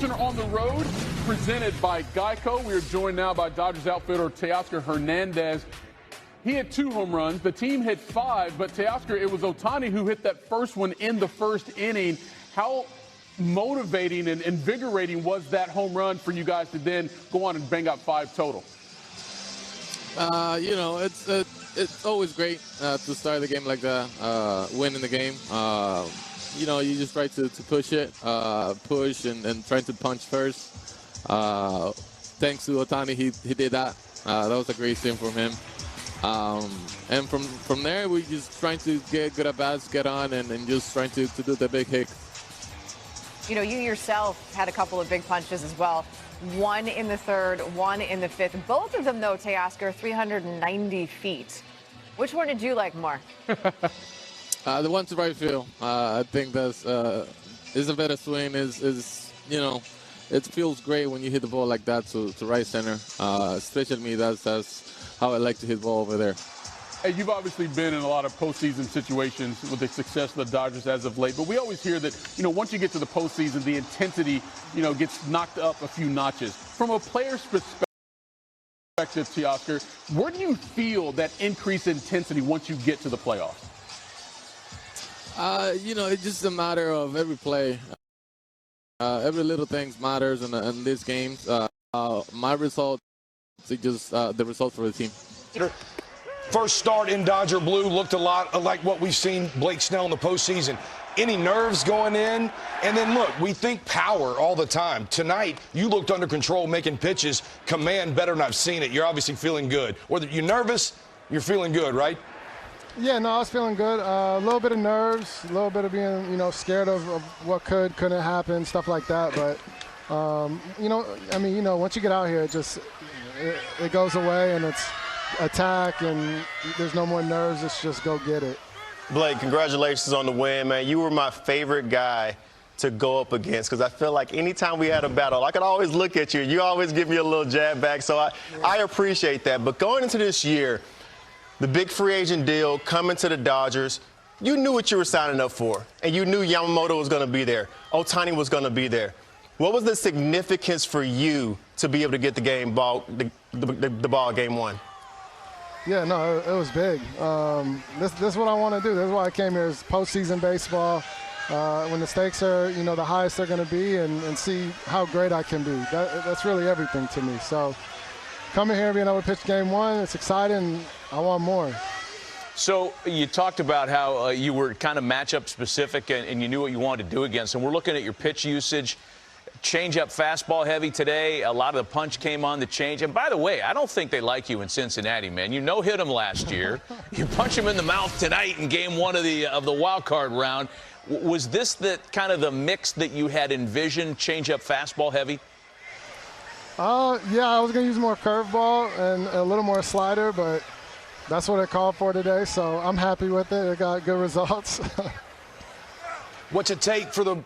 postseason on the road, presented by Geico. We are joined now by Dodgers outfielder Teoscar Hernandez. He hit 2 home runs. The team hit 5, but Teoscar, it was Ohtani who hit that first one in the first inning. How motivating and invigorating was that home run for you guys to then go on and bang out 5 total? You know, it's always great to start the game like that, winning the game. You know, you just try to push it, push and try to punch first. Thanks to Ohtani, he did that. That was a great thing from him. And from there, we just trying to get good at bats, get on, and just trying to do the big hit. You know, you yourself had a couple of big punches as well. One in the third, one in the fifth. Both of them, though, Teoscar, 390 feet. Which one did you like more? The one to right field. I think that's is a better swing. Is you know, it feels great when you hit the ball like that to right center. Especially me, that's how I like to hit the ball over there. Hey, you've obviously been in a lot of postseason situations with the success of the Dodgers as of late, but we always hear that, you know, once you get to the postseason, the intensity, you know, gets knocked up a few notches. From a player's perspective, Teoscar, where do you feel that increased intensity once you get to the playoffs? You know, it's just a matter of every play. Every little thing matters in these games. My results, it's just the result for the team. First start in Dodger blue looked a lot like what we've seen Blake Snell in the postseason. Any nerves going in? And then, look, we think power all the time. Tonight, you looked under control, making pitches, command better than I've seen it. You're obviously feeling good. Whether you're nervous, you're feeling good, right? Yeah, no, I was feeling good. A little bit of nerves, a little bit of being, you know, scared of what couldn't happen, stuff like that. But, you know, I mean, you know, once you get out here, it goes away and it's attack and there's no more nerves. It's just go get it. Blake, congratulations on the win, man. You were my favorite guy to go up against because I feel like anytime we had a battle, I could always look at you. You always give me a little jab back, so I appreciate that. But going into this year, the big free agent deal coming to the Dodgers, you knew what you were signing up for, and you knew Yamamoto was going to be there. Ohtani was going to be there. What was the significance for you to be able to get the ball game one? Yeah, no, it was big. This is what I want to do. This is why I came here, is postseason baseball. When the stakes are, you know, the highest they're going to be, and see how great I can be. That's really everything to me. So coming here and being able to pitch game one, it's exciting. I want more. So you talked about how you were kind of matchup specific and you knew what you wanted to do against. And we're looking at your pitch usage. Change-up fastball heavy today. A lot of the punch came on the change. And by the way, I don't think they like you in Cincinnati, man. You no-hit them last year. You punch them in the mouth tonight in game one of the wild card round. Was this the kind of the mix that you had envisioned, change-up fastball heavy? Yeah, I was going to use more curveball and a little more slider, but that's what it called for today. So I'm happy with it. It got good results. What's it take for the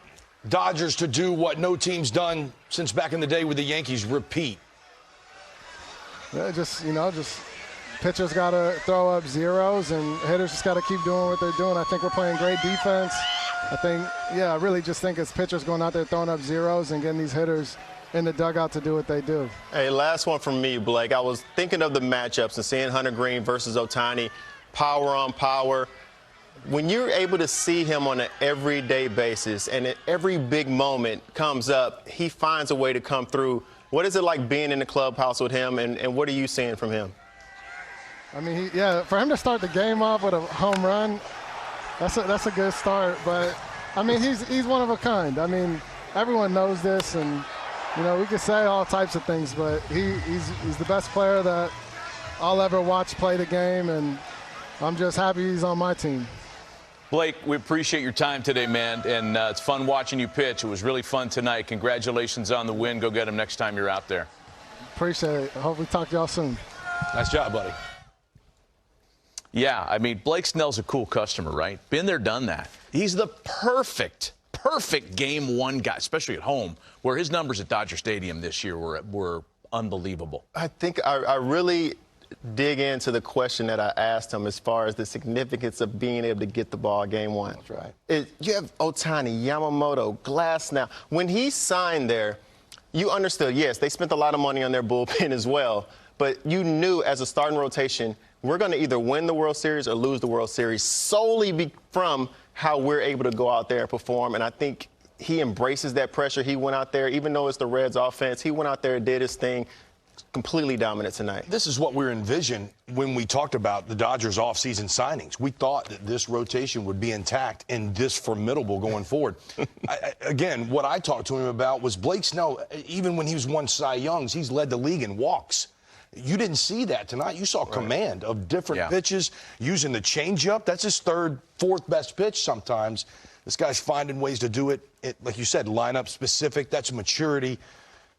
Dodgers to do what no team's done since back in the day with the Yankees? Repeat. Yeah, just pitchers got to throw up zeros and hitters just got to keep doing what they're doing. I think we're playing great defense. I really just think it's pitchers going out there throwing up zeros and getting these hitters in the dugout to do what they do. Hey, last one from me, Blake. I was thinking of the matchups and seeing Hunter Green versus Ohtani, power on power. When you're able to see him on an everyday basis and at every big moment comes up, he finds a way to come through. What is it like being in the clubhouse with him, and what are you seeing from him? I mean, for him to start the game off with a home run, that's a good start. But, I mean, he's one of a kind. I mean, everyone knows this, and, you know, we can say all types of things, but he's the best player that I'll ever watch play the game, and I'm just happy he's on my team. Blake, we appreciate your time today, man, and it's fun watching you pitch. It was really fun tonight. Congratulations on the win. Go get him next time you're out there. Appreciate it. I hope we talk to y'all soon. Nice job, buddy. Yeah, I mean, Blake Snell's a cool customer, right? Been there, done that. He's the perfect game one guy, especially at home, where his numbers at Dodger Stadium this year were unbelievable. I think I really dig into the question that I asked him as far as the significance of being able to get the ball game one. That's right. You have Ohtani, Yamamoto, Glass now. When he signed there, you understood, yes, they spent a lot of money on their bullpen as well, but you knew as a starting rotation, we're going to either win the World Series or lose the World Series solely from how we're able to go out there and perform. And I think he embraces that pressure. He went out there, even though it's the Reds offense, he went out there and did his thing. Completely dominant tonight. This is what we envisioned when we talked about the Dodgers offseason signings. We thought that this rotation would be intact and this formidable going forward. Again, what I talked to him about was Blake Snell, even when he was won Cy Youngs, he's led the league in walks. You didn't see that tonight. You saw command of different pitches, using the changeup. That's his third, fourth best pitch sometimes. This guy's finding ways to do it, like you said, lineup specific. That's maturity.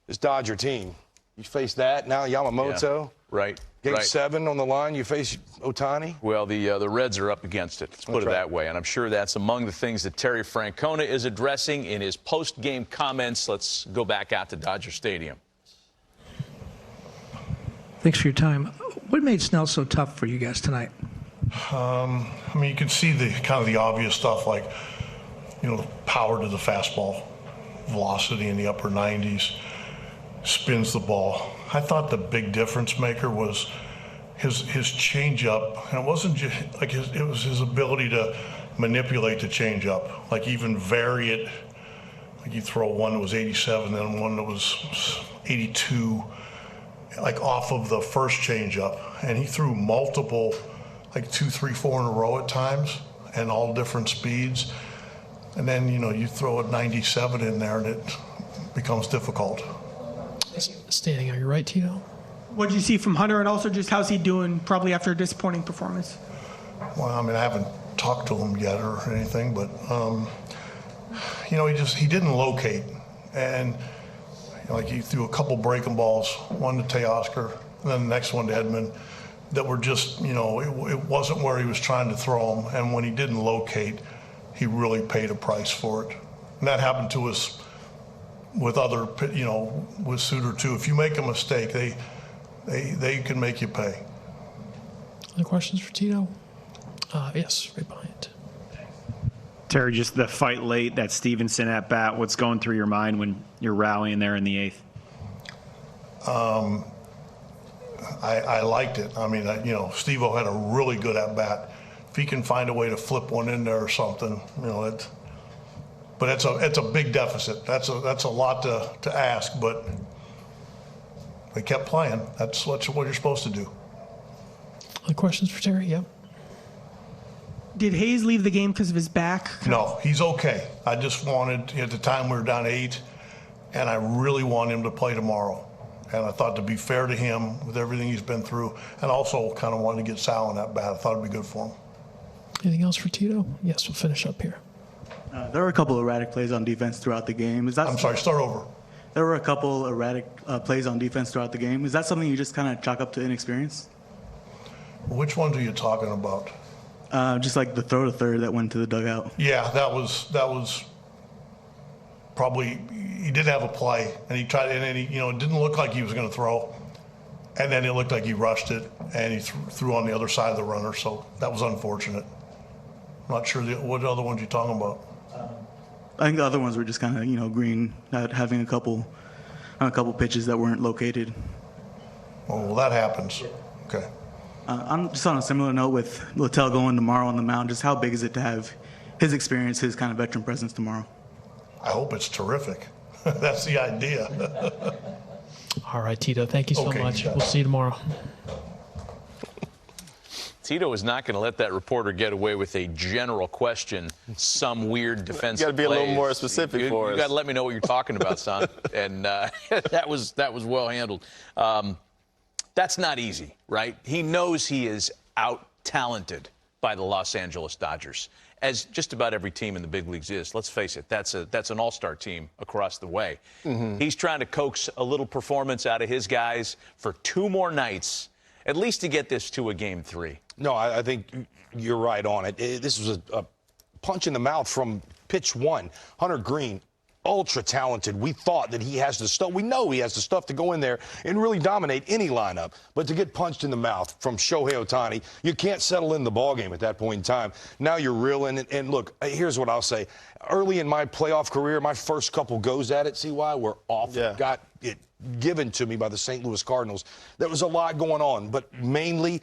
This Dodger team. You face that now, Yamamoto. Yeah, right. Game 7 on the line. You face Ohtani. Well, the Reds are up against it. Let's put it that way. And I'm sure that's among the things that Terry Francona is addressing in his post-game comments. Let's go back out to Dodger Stadium. Thanks for your time. What made Snell so tough for you guys tonight? I mean, you can see the kind of the obvious stuff, like, you know, power to the fastball, velocity in the upper 90s. Spins the ball. I thought the big difference maker was his changeup, and it wasn't just like it was his ability to manipulate the changeup, like even vary it. Like you throw one that was 87, then one that was 82, like off of the first changeup, and he threw multiple, like 2, 3, 4 in a row at times, and all different speeds. And then you throw a 97 in there, and it becomes difficult. Standing on your right, Tito. What did you see from Hunter, and also just how's he doing probably after a disappointing performance? Well, I mean, I haven't talked to him yet or anything, but, he didn't locate. And, like he threw a couple breaking balls, one to Teoscar, and then the next one to Edman, that were just, it wasn't where he was trying to throw them. And when he didn't locate, he really paid a price for it. And that happened to us with other, with Suter too. If you make a mistake, they can make you pay. Other questions for Tito? Yes, right behind. Terry, just the fight late, that Stevenson at bat, what's going through your mind when you're rallying there in the 8th? I liked it. I mean, Steve-O had a really good at bat. If he can find a way to flip one in there or something, but it's a big deficit. That's a lot to ask, but they kept playing. That's what you're supposed to do. Other questions for Terry? Yep. Did Hayes leave the game because of his back? No, he's okay. I just wanted, at the time we were down 8, and I really want him to play tomorrow. And I thought, to be fair to him with everything he's been through, and also kind of wanted to get Sal in that bat. I thought it'd be good for him. Anything else for Tito? Yes, we'll finish up here. There were a couple erratic plays on defense throughout the game. I'm sorry, start over. There were a couple erratic plays on defense throughout the game. Is that something you just kind of chalk up to inexperience? Which ones are you talking about? Just like the throw to third that went to the dugout. Yeah, that was probably, he did have a play, and he tried, and then it didn't look like he was going to throw, and then it looked like he rushed it, and he threw on the other side of the runner, so that was unfortunate. I'm not sure what other ones you're talking about. I think the other ones were just kind of, Green not having a couple pitches that weren't located. Oh, well, that happens. Okay. I'm just on a similar note with Littell going tomorrow on the mound. Just how big is it to have his experience, his kind of veteran presence tomorrow? I hope it's terrific. That's the idea. All right, Tito, thank you so much. We'll see you tomorrow. Tito is not going to let that reporter get away with a general question, some weird defensive You got to be plays. a little more specific for us. You got to let me know what you're talking about, son. And that was well handled. That's not easy, right? He knows he is out-talented by the Los Angeles Dodgers, as just about every team in the big leagues is. Let's face it, that's an all-star team across the way. Mm-hmm. He's trying to coax a little performance out of his guys for 2 more nights, at least to get this to a Game 3. No, I think you're right on it. This was a punch in the mouth from pitch 1. Hunter Green, ultra talented. We thought that he has the stuff. We know he has the stuff to go in there and really dominate any lineup. But to get punched in the mouth from Shohei Ohtani, you can't settle in the ballgame at that point in time. Now you're reeling. And look, here's what I'll say. Early in my playoff career, my first couple goes at it, CY, were off. Yeah. Got it given to me by the St. Louis Cardinals. There was a lot going on, but mainly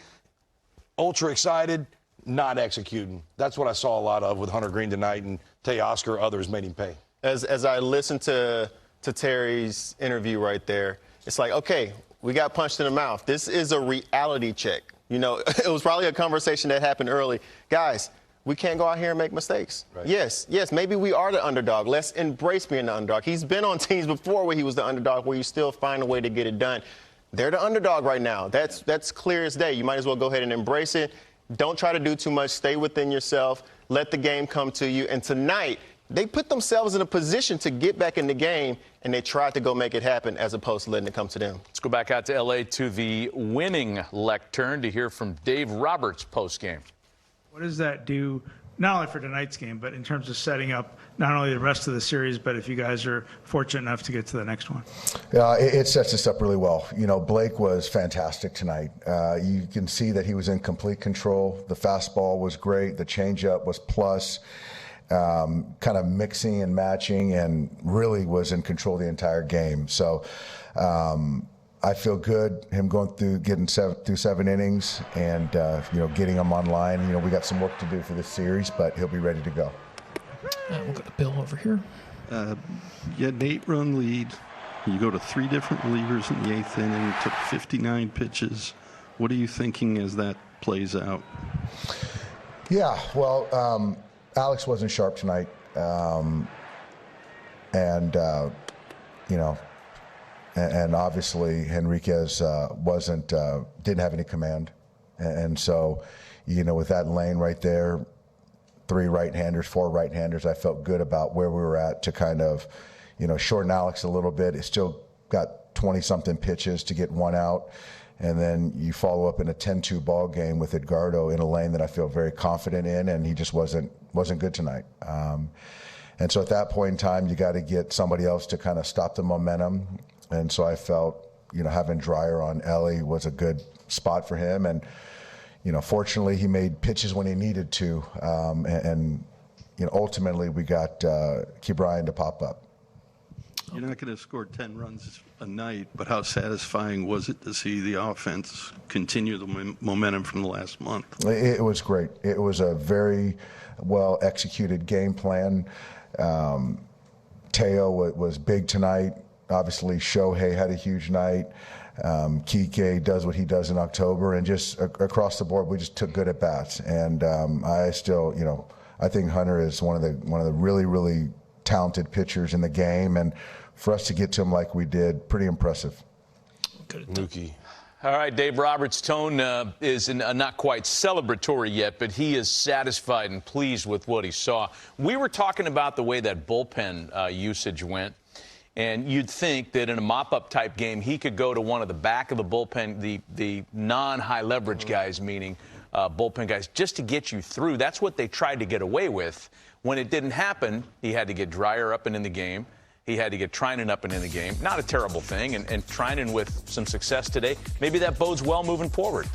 ultra excited, not executing. That's what I saw a lot of with Hunter Green tonight, and Teoscar, others made him pay. As I listened to Terry's interview right there, it's like, okay, we got punched in the mouth. This is a reality check. You know, it was probably a conversation that happened early. Guys, we can't go out here and make mistakes. Right. Yes, maybe we are the underdog. Let's embrace being the underdog. He's been on teams before where he was the underdog, where you still find a way to get it done. They're the underdog right now. That's clear as day. You might as well go ahead and embrace it. Don't try to do too much. Stay within yourself. Let the game come to you. And tonight, they put themselves in a position to get back in the game, and they tried to go make it happen as opposed to letting it come to them. Let's go back out to L.A. to the winning lectern to hear from Dave Roberts post-game. What does that do, not only for tonight's game, but in terms of setting up not only the rest of the series, but if you guys are fortunate enough to get to the next one? Yeah, it sets us up really well. You know, Blake was fantastic tonight. You can see that he was in complete control. The fastball was great. The changeup was plus. Kind of mixing and matching, and really was in control the entire game. So I feel good, him going through, getting through 7 innings, and you know, getting him online. You know, we got some work to do for this series, but he'll be ready to go. We'll go to Bill over here. You had an 8-run lead. You go to 3 different relievers in the 8th inning, took 59 pitches. What are you thinking as that plays out? Yeah, well, Alex wasn't sharp tonight, and you know, and obviously Henriquez didn't have any command, and so, you know, with that lane right there, 3 right-handers, 4 right-handers, I felt good about where we were at to kind of, you know, shorten Alex a little bit. It still got 20-something pitches to get 1 out. And then you follow up in a 10-2 ball game with Edgardo in a lane that I feel very confident in, and he just wasn't good tonight. And so at that point in time, you got to get somebody else to kind of stop the momentum. And so I felt, you know, having Dreyer on Ellie was a good spot for him. And, you know, fortunately, he made pitches when he needed to. And you know, ultimately, we got Ke'Bryan to pop up. You're not going to score 10 runs a night, but how satisfying was it to see the offense continue the momentum from the last month? It was great. It was a very well-executed game plan. Teo was big tonight. Obviously, Shohei had a huge night. Kike does what he does in October, and just across the board, we just took good at-bats. And I still, you know, I think Hunter is one of the really, really talented pitchers in the game, and for us to get to him like we did, pretty impressive. Mookie. All right, Dave Roberts' tone is not quite celebratory yet, but he is satisfied and pleased with what he saw. We were talking about the way that bullpen usage went, and you'd think that in a mop-up type game, he could go to one of the back of the bullpen, the non-high leverage guys, meaning bullpen guys, just to get you through. That's what they tried to get away with. When it didn't happen, he had to get Dreyer up and in the game. He had to get Treinen up and in the game. Not a terrible thing. And Treinen with some success today, maybe that bodes well moving forward.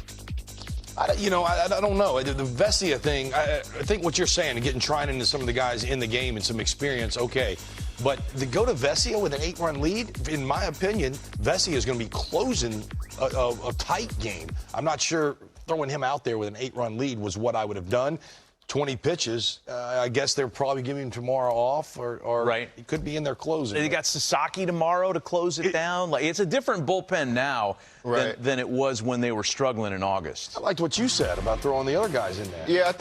I don't know. The Vesia thing, I think what you're saying, getting Treinen into some of the guys in the game and some experience, okay. But to go to Vesia with an 8-run lead, in my opinion, Vesia is going to be closing a tight game. I'm not sure throwing him out there with an 8-run lead was what I would have done. 20 pitches. I guess they're probably giving him tomorrow off, or right. He could be in there closing. They got Sasaki tomorrow to close it down. Like, it's a different bullpen now than it was when they were struggling in August. I liked what you said about throwing the other guys in there. Yeah,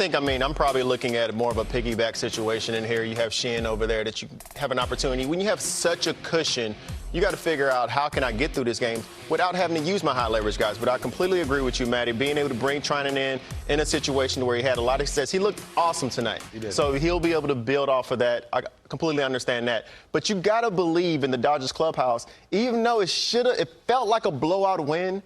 I'm probably looking at more of a piggyback situation in here. You have Shin over there that you have an opportunity. When you have such a cushion, you got to figure out how can I get through this game without having to use my high leverage guys. But I completely agree with you, Matty. Being able to bring Treinen in a situation where he had a lot of success. He looked awesome tonight. He did. So he'll be able to build off of that. I completely understand that. But you got to believe in the Dodgers clubhouse, even though it felt like a blowout win,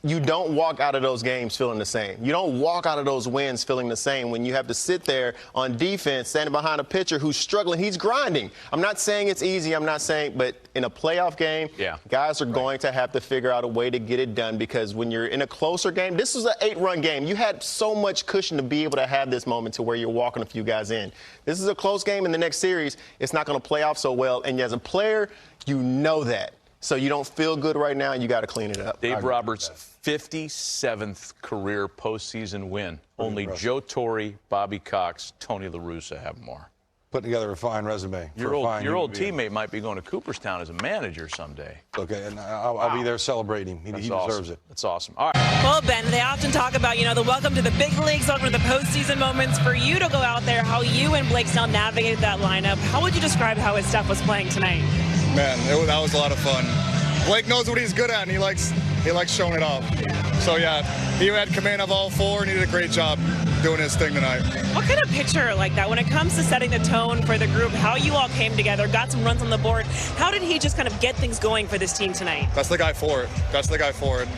you don't walk out of those games feeling the same. You don't walk out of those wins feeling the same when you have to sit there on defense, standing behind a pitcher who's struggling. He's grinding. I'm not saying it's easy. I'm not saying, but in a playoff game, guys are going to have to figure out a way to get it done, because when you're in a closer game, this was an 8-run game. You had so much cushion to be able to have this moment to where you're walking a few guys in. This is a close game in the next series. It's not going to play off so well. And as a player, you know that. So you don't feel good right now, and you got to clean it up. Dave Roberts' 57th career postseason win. Only Joe Torre, Bobby Cox, Tony La Russa have more. Putting together a fine resume. Your old teammate might be going to Cooperstown as a manager someday. Okay, and I'll be there celebrating. He deserves it. That's awesome. All right. Well, Ben, they often talk about, the welcome to the big leagues, welcome to the postseason moments. For you to go out there, how you and Blake Snell navigated that lineup, how would you describe how his stuff was playing tonight? Man, that was a lot of fun. Blake knows what he's good at, and he likes showing it off. So yeah, he had command of all four, and he did a great job doing his thing tonight. What kind of pitcher like that, when it comes to setting the tone for the group, how you all came together, got some runs on the board, how did he just kind of get things going for this team tonight? That's the guy for it.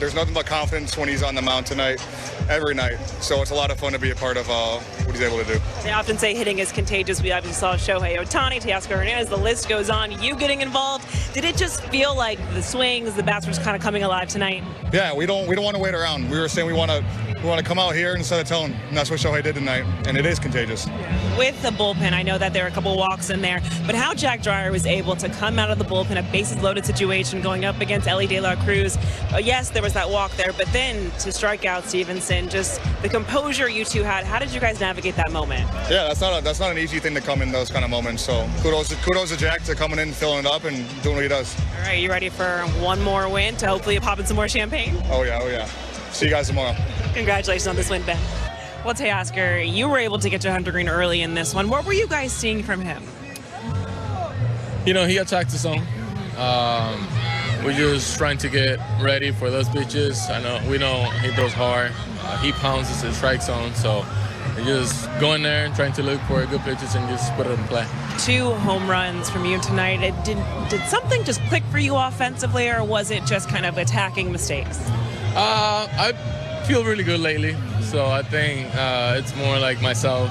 There's nothing but confidence when he's on the mound tonight, every night. So it's a lot of fun to be a part of what he's able to do. They often say hitting is contagious. We obviously saw Shohei Ohtani, Teoscar Hernandez, the list goes on. You getting involved, did it just feel like the swings, the bats were just kind of coming alive tonight? Yeah, we don't want to wait around. We were saying we want to come out here and set a tone, and that's what Shohei did tonight, and it is contagious. With the bullpen, I know that there are a couple walks in there, but how Jack Dreyer was able to come out of the bullpen, a bases-loaded situation going up against Ellie De La Cruz. Yes, there was that walk there, but then to strike out Stevenson, just the composure you two had. How did you guys navigate that moment? Yeah, that's not an easy thing to come in those kind of moments. So kudos to Jack to coming in, filling it up, and doing what he does. All right, you ready for one more win to hopefully pop in some more champagne? Oh yeah. See you guys tomorrow. Congratulations on this win, Ben. Well, Teoscar, you were able to get to Hunter Green early in this one. What were you guys seeing from him? He attacked the zone. We're just trying to get ready for those pitches. We know he throws hard. He pounds the strike zone, so we're just going there and trying to look for good pitches and just put it in play. 2 home runs from you tonight. Did something just click for you offensively, or was it just kind of attacking mistakes? I feel really good lately, so I think it's more like myself.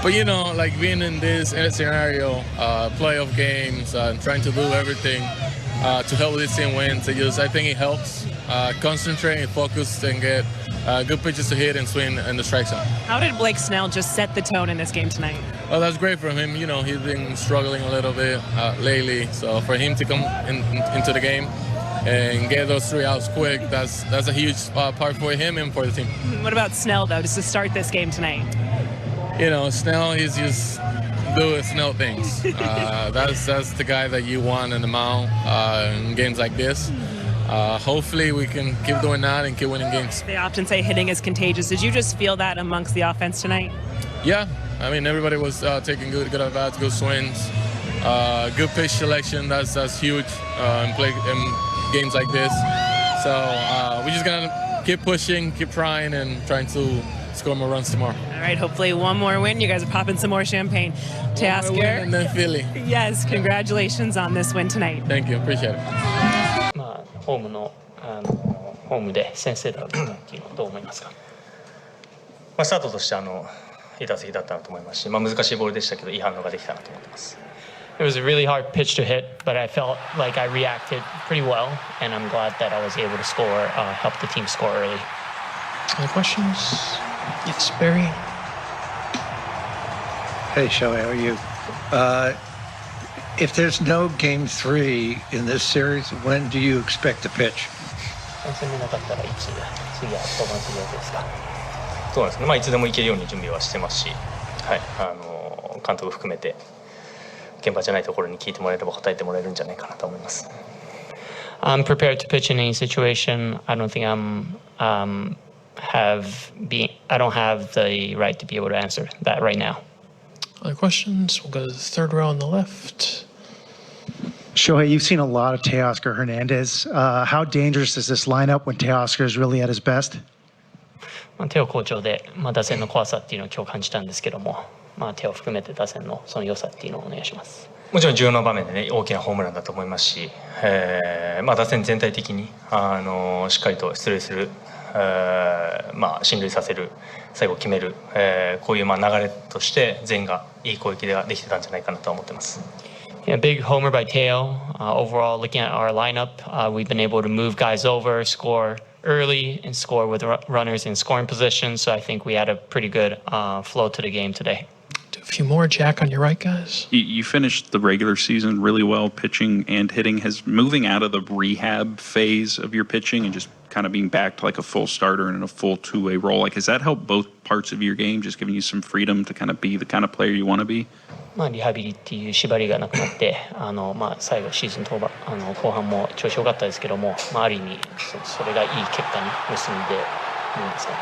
But like being in this scenario, playoff games, trying to do everything to help this team win. I think it helps concentrate and focus and get good pitches to hit and swing in the strike zone. How did Blake Snell just set the tone in this game tonight? Well, that's great for him. He's been struggling a little bit lately, so for him to come into the game and get those 3 outs quick, that's a huge part for him and for the team. What about Snell, though, just to start this game tonight? Snell, he's just doing Snell things. That's the guy that you want in the mound in games like this. Hopefully we can keep doing that and keep winning games. They often say hitting is contagious. Did you just feel that amongst the offense tonight? Yeah, everybody was taking good at bats, good swings, good pitch selection. That's huge in games like this. So we're just gonna keep pushing, keep trying, and trying to score more runs tomorrow. All right, hopefully one more win. You guys are popping some more champagne. Teoscar. And then Philly. Yes, congratulations on this win tonight. Thank you, appreciate it. ホームで先制打を打ったっていうのはどう思いますか？スタートとしていい打席だったなと思いますし、難しいボールでしたけどいい反応ができたなと思ってます。It was a really hard pitch to hit, but I felt like I reacted pretty well, and I'm glad that I was able to score, help the team score early. Any questions? Yes, Barry. Hey, Shohei, how are you? If there's no Game 3 in this series, when do you expect to pitch? 戦見なかったらいつ次は登板する予定ですか？そうなんですね。いつでも行けるように準備はしてますし、はい、監督含めて現場じゃないところに聞いてもらえれば答えてもらえるんじゃないかなと思います。I'm prepared to pitch in any situation. I don't think I don't have the right to be able to answer that right now. Other questions? We'll go to the third row on the left. Shohei, you've seen a lot of Teoscar Hernandez. How dangerous is this lineup when Teoscar is really at his best? テオ好調で、打線の怖さっていうのを今日感じたんですけども、手を含めて打線のその良さっていうのをお願いします。もちろん重要な場面でね、大きなホームランだと思いますし、打線全体的にしっかりと出塁する、進塁させる、最後決める、こういう流れとして全員がいい攻撃ができてたんじゃないかなと思ってます。Yeah, big homer by Teo. Overall, looking at our lineup, we've been able to move guys over, score early, and score with runners in scoring position. So I think we had a pretty good flow to the game today. A few more, Jack, on your right, guys. You finished the regular season really well, pitching and hitting. Has moving out of the rehab phase of your pitching and just kind of being back to like a full starter and in a full two-way role, like has that helped both parts of your game, just giving you some freedom to kind of be the kind of player you want to be? リハビリっていう縛りがなくなって、最後シーズン後半も調子良かったですけども、ある意味それがいい結果に結んでるんですかね。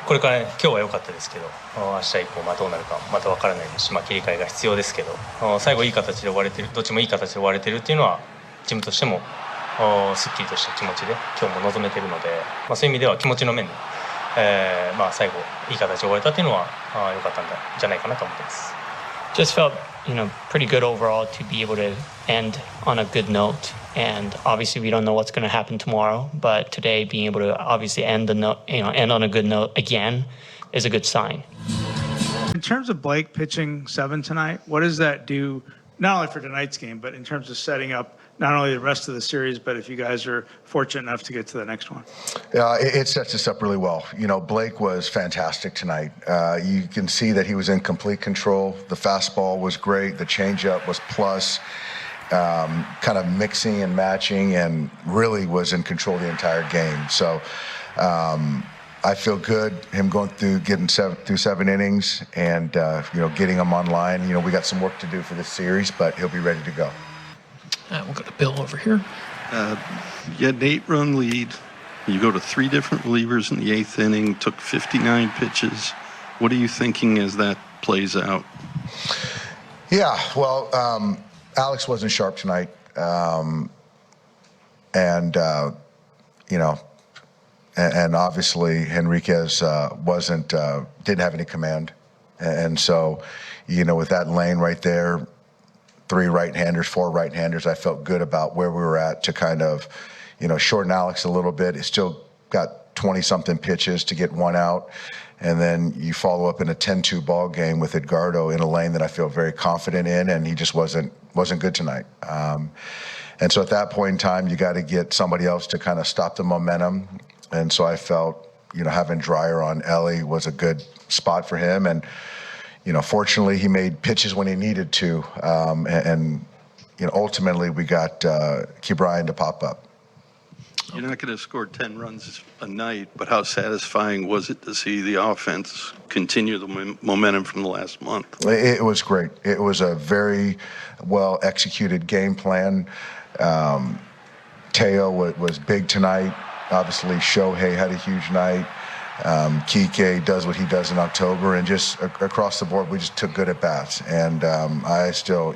これからね、今日は良かったですけど、明日以降どうなるかまた分からないですし、切り替えが必要ですけど、最後いい形で終われてる、どっちもいい形で終われてるっていうのはチームとしてもすっきりとした気持ちで今日も臨めてるので、そういう意味では気持ちの面で、最後いい形で終われたっていうのは良かったんじゃないかなと思ってます。Just felt, pretty good overall to be able to end on a good note. And obviously, we don't know what's going to happen tomorrow. But today, being able to obviously end on a good note again is a good sign. In terms of Blake pitching 7 tonight, what does that do not only for tonight's game, but in terms of setting up not only the rest of the series, but if you guys are fortunate enough to get to the next one? Yeah, it sets us up really well. Blake was fantastic tonight. You can see that he was in complete control. The fastball was great. The changeup was plus. Kind of mixing and matching, and really was in control the entire game. So I feel good him going through getting through 7 innings and getting him online. We got some work to do for this series, but he'll be ready to go. We'll go to Bill over here. You had an 8-run lead. You go to 3 different relievers in the 8th inning, took 59 pitches. What are you thinking as that plays out? Yeah, well, Alex wasn't sharp tonight, and obviously Henriquez didn't have any command, and so with that lane right there, 3 right-handers, 4 right-handers, I felt good about where we were at to kind of shorten Alex a little bit. He's still got 20-something pitches to get 1 out. And then you follow up in a 10-2 ball game with Edgardo in a lane that I feel very confident in, and he just wasn't good tonight. And so at that point in time, you got to get somebody else to kind of stop the momentum. And so I felt, having Dreyer on Ellie was a good spot for him. And, fortunately, he made pitches when he needed to. Ultimately, we got Ke'Bryan to pop up. You're not going to score 10 runs a night, but how satisfying was it to see the offense continue the momentum from the last month? It was great. It was a very well-executed game plan. Teo was big tonight. Obviously, Shohei had a huge night. Kike does what he does in October, and just across the board, we just took good at bats. And I still,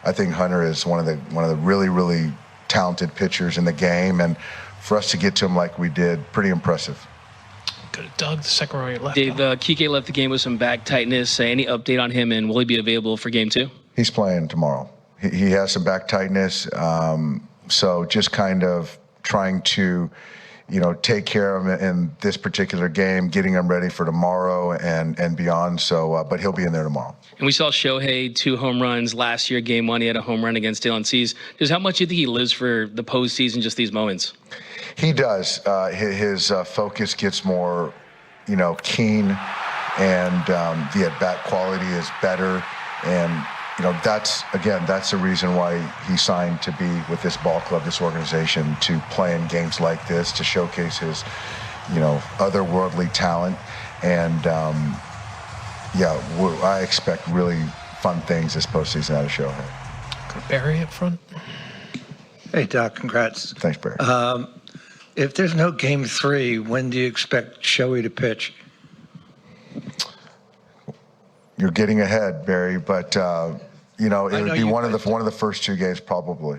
I think Hunter is one of the really, really talented pitchers in the game, and for us to get to him like we did, pretty impressive. Go to Doug, the second row on your left. Dave, Kike left the game with some back tightness. Any update on him, and will he be available for game 2? He's playing tomorrow. He has some back tightness, so just kind of trying to, take care of him in this particular game, getting him ready for tomorrow and beyond. So, but he'll be in there tomorrow. And we saw Shohei 2 home runs last year. Game 1, he had a home run against Dylan Cease. Just how much do you think he lives for the postseason, just these moments? He does. His focus gets more, keen, and the at-bat quality is better. And, that's the reason why he signed to be with this ball club, this organization, to play in games like this, to showcase his, otherworldly talent. And, I expect really fun things this postseason out of Shohei. Go to Barry up front. Hey, Doc, congrats. Thanks, Barry. If there's no game 3, when do you expect Shohei to pitch? You're getting ahead, Barry, but it would be one of the first 2 games probably.